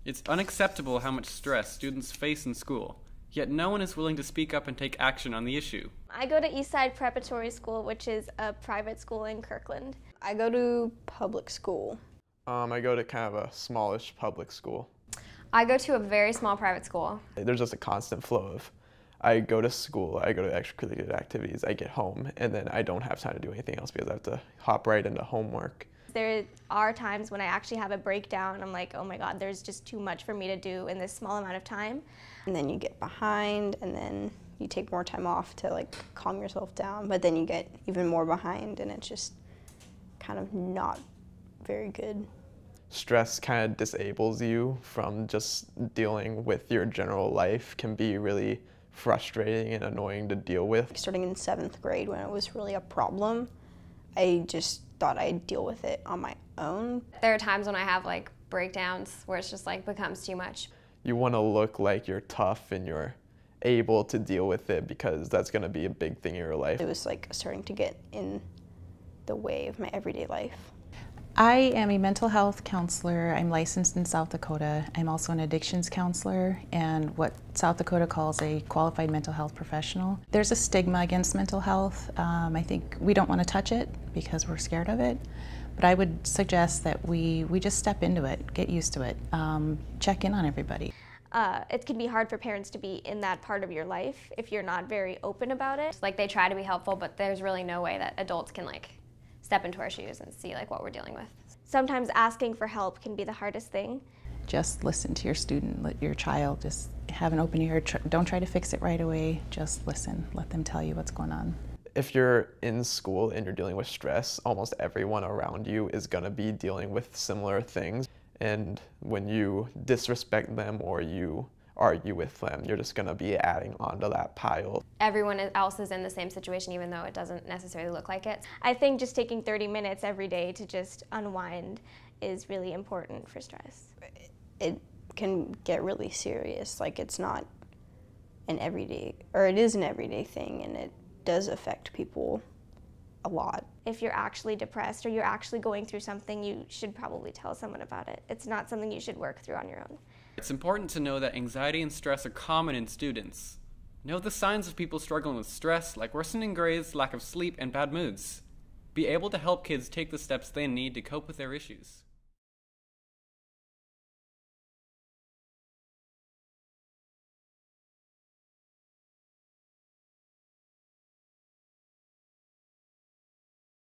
It's unacceptable how much stress students face in school, yet no one is willing to speak up and take action on the issue. I go to Eastside Preparatory School, which is a private school in Kirkland. I go to public school. I go to kind of a smallish public school. I go to a very small private school. There's just a constant flow of, I go to school, I go to extracurricular activities, I get home, and then I don't have time to do anything else because I have to hop right into homework. There are times when I actually have a breakdown. I'm like, oh my God, there's just too much for me to do in this small amount of time. And then you get behind, and then you take more time off to like calm yourself down, but then you get even more behind, and it's just kind of not very good. Stress kind of disables you from just dealing with your general life, can be really frustrating and annoying to deal with. Starting in 7th grade, when it was really a problem, I just thought I'd deal with it on my own. There are times when I have like breakdowns where it's just like becomes too much. You want to look like you're tough and you're able to deal with it because that's going to be a big thing in your life. It was like starting to get in the way of my everyday life. I am a mental health counselor. I'm licensed in South Dakota. I'm also an addictions counselor and what South Dakota calls a qualified mental health professional. There's a stigma against mental health. I think we don't want to touch it because we're scared of it. But I would suggest that we just step into it, get used to it, check in on everybody. It can be hard for parents to be in that part of your life if you're not very open about it. Like they try to be helpful, but there's really no way that adults can like step into our shoes and see like what we're dealing with. Sometimes asking for help can be the hardest thing. Just listen to your student, let your child just have an open ear. Don't try to fix it right away, just listen, let them tell you what's going on. If you're in school and you're dealing with stress, almost everyone around you is going to be dealing with similar things. And when you disrespect them or you argue with them, you're just going to be adding onto that pile. Everyone else is in the same situation even though it doesn't necessarily look like it. I think just taking 30 minutes every day to just unwind is really important for stress. It can get really serious, like it's not an everyday, or it is an everyday thing, and it does affect people a lot. If you're actually depressed or you're actually going through something, you should probably tell someone about it. It's not something you should work through on your own. It's important to know that anxiety and stress are common in students. Know the signs of people struggling with stress, like worsening grades, lack of sleep, and bad moods. Be able to help kids take the steps they need to cope with their issues.